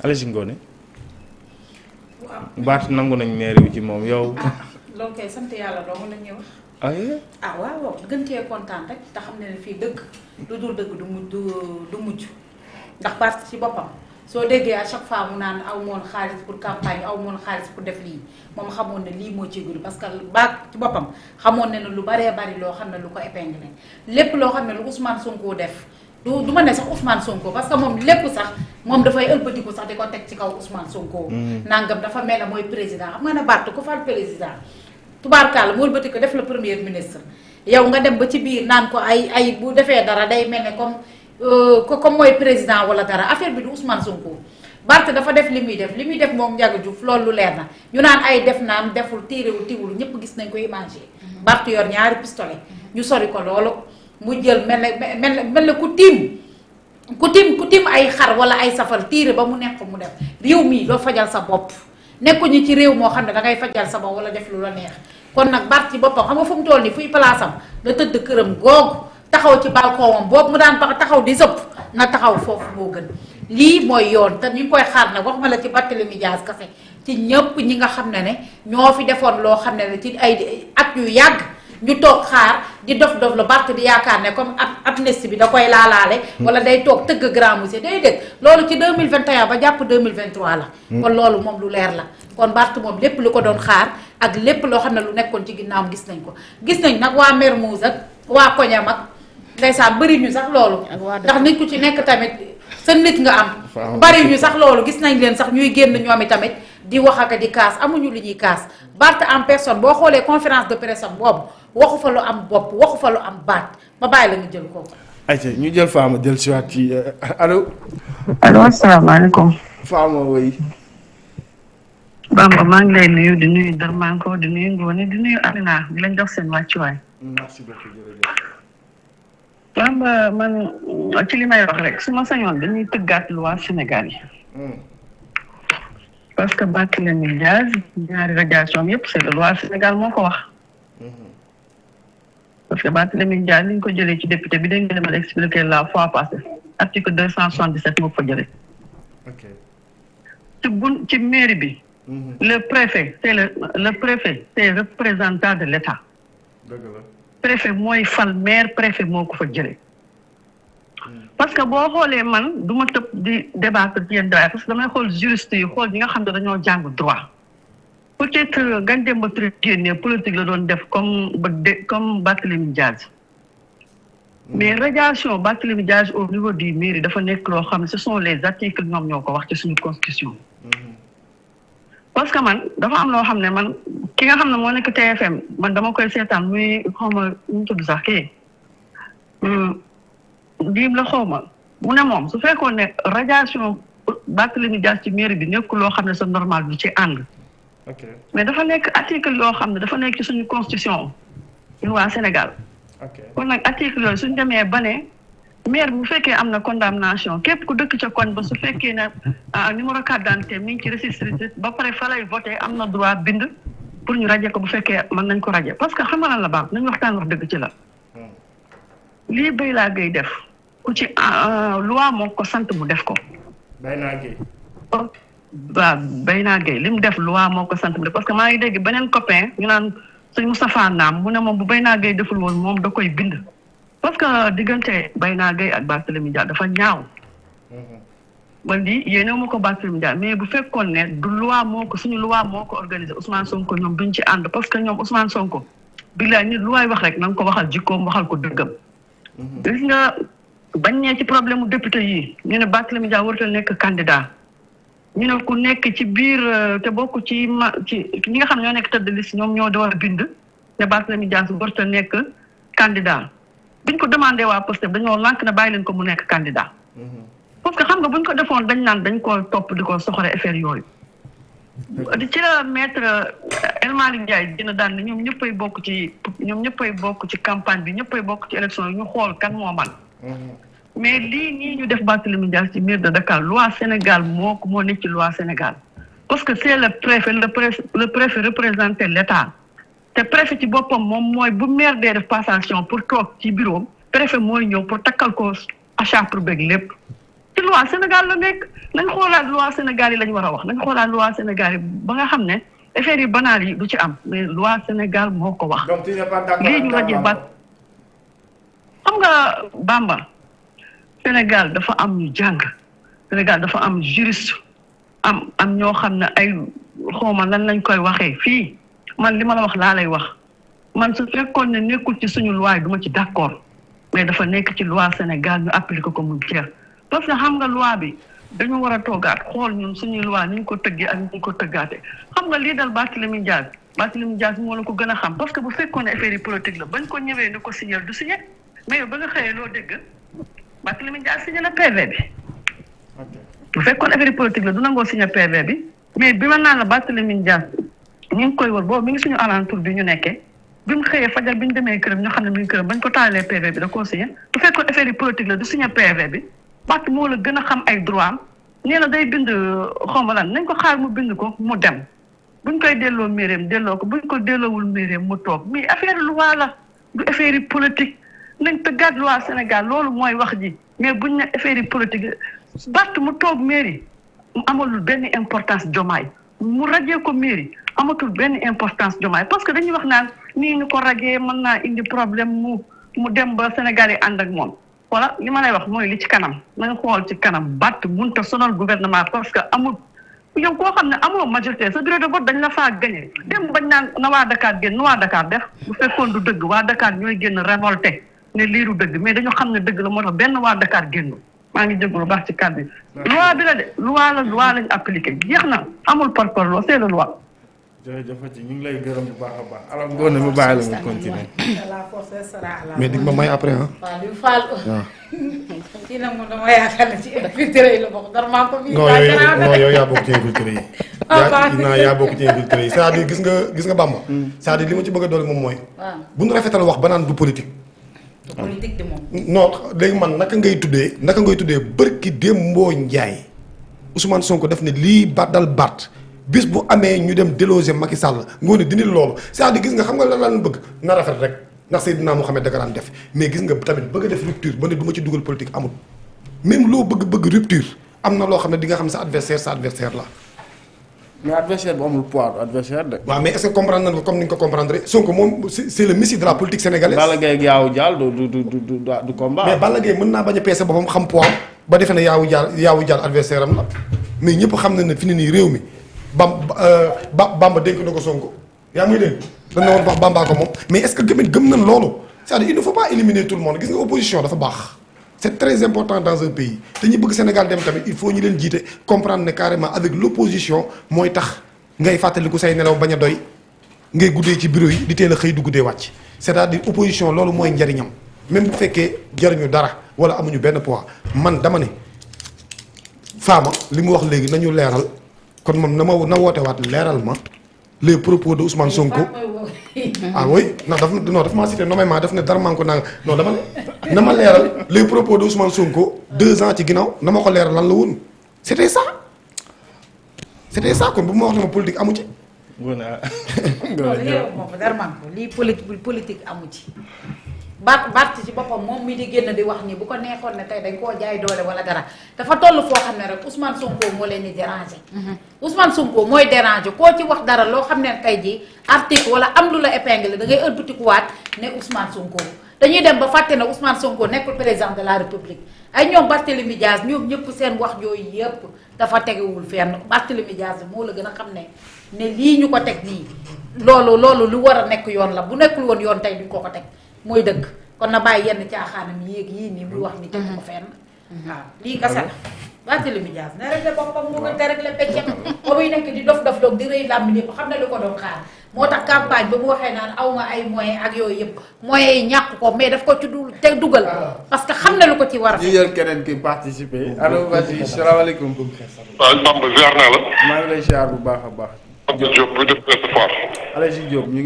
Alice Ngoné baat nangu nañ maire bi ci moom yow. loolu kay sant yàlla dong la ñuy wax. waaw gën cee kontaan rek te xam ne fii dëgg lu dul dëgg du mujj ndax Barth ci boppam soo déggee à chaque fois mu naan aw moon xaalis pour campagne aw moon xaalis pour def lii moom xamoon ne lii moo ci guddi parce que Barth ci boppam xamoon ne lu baree bari loo xam ne lu ko épinglé lépp loo xam ne lu Ousmane Sonko def. du ma ne sax Ousmane Sonko parce que moom lépp sax moom dafay ëlbatiku sax di ko teg ci kaw Ousmane Sonko. nangam dafa mel ne mooy président xam nga ne Barth ku fal président tubaarkàlla mu ëlbati ko def la premier ministre. yow nga dem ba ci biir naan ko ay bu defee dara day mel ne comme mooy président wala dara affaire bi du Ousmane Sonko. Barth dafa def li muy def moom Ndiaga Diouf loolu lu leer na ñu naan ay def naan deful tiirewul tiwul ñëpp gis nañ ko imagé. Barth yor ñaari pistolet ñu sori ko loolu. mu jël mel ne ku tiim ay xar wala ay safar tiire ba mu nekk mu def réew mii doo fajal sa bopp nekkuñu ci réew moo xam ne dangay fajal sa bopp wala def lu la neex kon nag Barth ci boppam xam nga fu mu toll nii fuy palaasam la tëdd këram googu taxaw ci balcon wam boobu mu daan taxaw di sëpp na taxaw foofu moo gën lii mooy yoon te ñu ngi koy xaar nag wax ma la ci Barthélémy Dias kase ci ñëpp ñi nga xam ne ñoo fi defoon loo xam ne ci ay at yu yàgg ñu toog xaar di dof la Barth di yaakaar ne comme amnistie bi da koy laalaale wala day toog tëgg grand musée day dégg loolu ci 2021 ba jàpp 2023 la kon loolu moom lu leer la kon Barth moom lépp lu ko doon xaar ak lépp loo xam ne lu nekkoon ci ginnaawam gis nañ ko gis nañ nag waa Mermoz ak waa Koñam ak ndeysaan bëri ñu sax loolu ndax nit ku ci nekk tamit sa nit nga am bëri ñu sax loolu gis nañ leen sax ñuy génn ñoom i tamit di wax ak di kaas amuñu li ñuy kaas Barth en personne boo xoolee conférence de presse am boobu waxu fa lu am bopp waxu fa lu am baat ba bàyyi la nga jël ko. ayca ñu jël Fama jël si waat ci allo. allo asalaamaaleykum. Fama woy. Bamba maa ngi lay nuyu di nuyu Darmanko di nuyu Ngoné di nuyu Amina di lañ jox seen wàccuwaay. merci beaucoup jërëjëf. Bamba man ci li may wax rek su ma sañoon dañuy tëggaat loi Sénégal yi. parce que Barthélémy Dias ñaari radiation yëpp c'est la loi Sénégal moo ko wax. parce que Barthélémy Dias li ñu ko jëlee ci député bi dañ ko demal expliquer la fois passée article 277 moo ko fa jëlee. ci mairie bi. le préfet c'est représentant de l'État. préfet mooy fal maire préfet moo ko fa jëlee. parce que boo xoolee man du ma tëb di débattre ci yenn droit parce que damay xool juriste yi xool ñi nga xam ne dañoo jàng droit. peut-être Ngagne Demba Touré génne politique la doon def comme Barthélémy Dias mais radiation Barthélémy Dias au niveau du mairie dafa nekk loo xam ne ce sont les articles ñoom ñoo ko wax ci suñu constitution. parce que man dafa am loo xam ne man ki nga xam ne moo nekk TFM man dama koy seetaan muy xawma ñu tudd sax kii diim la xawma mu ne moom su fekkoon ne radiation Barthélémy Dias ci mairie bi nekk loo xam ne c'est normal du ci ànd. mais dafa nekk article yoo xam ne dafa nekk ci suñu constitution ñun waa Sénégal. kon nag article yooyu suñu demee ba ne maire bu fekkee am na condamnation képp ku dëkk ca koñ ba su fekkee ne numéro carte d'identité mi ngi ci registre ba pare fa lay voté am na droit bind pour ñu raje ko bu fekkee mën nañ ko raje parce que xam nga lan la baax nañu waxtaan wax dëgg ci la. lii béy laa gay def ku ci loi moo ko sant mu def ko. waaw Bayna Gueye li mu def loi moo ko sant mu def parce que maa ngi dégg beneen copain ñu naan sëñ Moustapha Naam mu ne moom bu Bayna Gueye deful woon moom da koy bind parce que diggante Bayna Gueye ak Barthélémy Dias dafa ñaaw man di yéene ma ko Barthélémy Dias mais bu fekkoon ne du loi moo ko suñu loi moo ko organisé Ousmane Sonko ñoom duñ ci ànd parce que ñoom Ousmane Sonko billaay nit lu waay wax rek na nga ko waxal jikkoom waxal ko dëggam gis nga bañ nee ci problème mu député yi ñu ne Barthélémy Dias warut a nekk candidat ñu ne ku nekk ci biir te bokk ci ñi nga xam ne ñoo nekk tête de liste ñoom ñoo door a bind ne Barthélémy Dias warut a nekk candidat biñ ko demandé waa Pastef dañoo lànk na bàyyi leen ko mu nekk candidat parce que xam nga buñ ko defoon dañ naan dañ ko topp di ko soxore affaire yooyu ci la maître El Malick Ndiaye dina daan ne ñoom ñëppay bokk ci campagne bi ñëppay bokk ci élection yi ñu xool kan moo man mais lii nii ñu def Barthélémy Dias ci maire de Dakar loi Sénégal moo nekk ci loi Sénégal parce que c'est le préfet représenté l'État te préfet ci boppam moom mooy bu maire dee def passation pour toog ci bureau préfet mooy ñëw pour takkal ko achat pour bëgg lépp ci loi Sénégal la nekk nañ xoolaat loi Sénégal yi lañ war a wax nañ xoolaat loi Sénégal yi ba nga xam ne affaire yi banal yi du ci am mais loi Sénégal moo ko wax. donc tu n'es pas d'accord lii ñu rajee baat xam nga Bamba Sénégal dafa am ñu jàng Sénégal dafa am juriste am ñoo xam ne ay xawma lan lañ koy waxee fii man li ma la wax laa lay wax man su fekkoon ne nekkul ci suñu loi du ma ci d'accord mais dafa nekk ci loi Sénégal ñu appliqué ko mu jeex parce que xam nga loi bi dañu war a toogaat xool ñun suñuy loi ni ñu ko tëggee ak ni ñu ko tëggaate xam nga lii dal Barthélémy Dias moo la ko gën a xam parce que bu fekkoon ne affaire yi politique la bañ ko ñëwee ni ko signé du signé mais ba nga xëyee loo dégg Barthélémy Dias signé na PV bi bu fekkoon affaire yi politique la du nangoo signé PV bi mais bi ma naan la Barthélémy Dias ñu ngi koy wër boobu mi ngi suñu alentour bi ñu nekkee bi mu xëyee fajar bi ñu demee këram ñu xam ne mi ngi këram bañ ko taalee PV bi da koo signé bu fekkoon affaire yi politique la du signé PV bi Barth moo la gën a xam ay droit am nee na day bind xawma lan nañ ko xaar mu bind ko mu dem buñ koy delloo mairéem delloo ko buñ ko delloowul mairéem mu toog mais affaire loi la du affaire yi politique nañ tëggaat loi Sénégal loolu mooy wax ji mais buñ ne affaire yi politique Barth mu toog mairie mu amalul benn importance Diomaye mu rajee ko mairie amatul benn importance Diomaye parce que dañuy wax naan nii ñu ko rajee mën naa indi problème mu dem ba Sénégal yi ànd ak moom voilà li ma lay wax mooy li ci kanam nañ xool ci kanam Barth mënut a sonal gouvernement parce que amul yow koo xam ne amoo majorité sa bureau de vote dañ la faa gagné dem bañ naan na waa Dakar génn nu waa Dakar def bu fekkoon du dëgg waa Dakar ñooy génn révolté ne lii du dëgg mais dañoo xam ne dëgg la moo tax benn waa Dakar génn maa ngi jégalu baax ci kàddu yi. loi bi la de loi lañ appliqué jeex na amul parparloo c'est la loi. jërëjëf Fatick ñu ngi lay gërëm bu baax a baax alors Ngoné mu bàyyi la nga continuer. mais di nga ma may après ah. waaw li faal. waaw. kii nag moom dama yaakaar ne ci infiltré yi la bokk dara maa ko. non yow yaa bokk ci infiltré yi. yaa bokk ci infiltré yi c'est-à-dire gis nga Bamba. c'est-à-dire li ma ci bëgg a doole moom mooy. waaw bu ñu rafetal wax ba naan du politique. du politique de moom. non léegi man naka ngay tuddee bërki Dembo Ndiaye Ousmane Sonko def ne lii dal Barth bis bu amee ñu dem déloger Macky Sall Ngoné dindi loolu c'est-à-dire gis nga xam nga lan la bëgg na rafet rek ndax Seydina Mouhamed da daan def mais gis nga tamit bëgg a def rupture ba ne du ma ci dugal politique amul même loo bëgg rupture am na loo xam ne di nga xam sa adversaire la. mais adversaire bu amul poids du adversaire de. waaw mais est-ce que comprendre nañ ko comme ni nga ko comprendre Sonko moom c'est le messie de la politique sénégalaise. Balla Gaye ak Yawou Dial du combat. mais Balla Gaye mën naa bañ a peese boppam xam poids ba defe ne Yawou Dial adversaire am la mais ñëpp xam na ne fi ne nii réew mi Bamba dénk na ko Sonko yaa ngi dégg dañ na woon wax Bamba ko moom mais est-ce que gëm nañ loolu c'est-à-dire il ne faut pas éliminer tout le monde gis nga opposition dafa baax c'est très important dans un pays te ñu bëgg Sénégal dem tamit il faut ñu leen jiite comprendre ne carrément avec l'opposition mooy tax ngay fàttaliku say nelaw bañ a doy ngay guddee ci bureau yi di teel a xëy du guddee wàcc c'est-à-dire opposition loolu mooy njariñam même bu fekkee jariñu dara wala amuñu benn poids man dama ne Fama li mu wax léegi nañu leeral kon moom na woote waat leeral ma les propos de Ousmane Sonko ah oui daf maa cité nommément daf ne dara maa ngi ko naan non dama ne na ma leeral les propos de Ousmane Sonko 2 ans ci ginnaaw na ma ko leeral lan la woon c'était ça kon bu ma wax ne ma politique amu ci. lii politique amu ci. Barth ci boppam moom mi di génn di wax ni bu ko neexoon ne tey dañ koo jaay doole wala dara dafa toll foo xam ne rek Ousmane Sonko moo leen di déranger. Ousmane Sonko mooy déranger koo ci wax dara loo xam ne tey jii article wala am lu la épingle da ngay ëlbatikuwaat ne Ousmane Sonko dañuy dem ba fàtte ne Ousmane Sonko nekkul président de la République ay ñoom Barthélémy Dias ñoom ñëpp seen wax yooyu yëpp dafa tegewul fenn Barthélémy Dias moo la gën a xam ne lii ñu ko teg nii loolu lu war a nekk yoon la bu nekkul woon yoon tey duñ ko teg. mooy dëgg kon na bàyyi yenn caaxaanam yéeg yii nii muy wax ni tegu ko fenn. waaw lii kese la. Barthélémy Dias na rek la boppam moo gën te rek la peccam ba muy nekk di dof di rëy làmb ñëpp xam ne lu ko doon xaar moo tax campagne ba mu waxee naan aw ma ay moyens ak yooyu yëpp moyens yi ñàkk ko mais daf ko ci te dugal parce que xam ne lu ko ci war a. ñu jël keneen ki participer allo vas-y salaamaaleykum. waaw Bamba ziar naa la. maa ngi lay ziar bu baax a baax. Abdou Diop bu def Ouest Foire. Alaji Diop ñu ngi.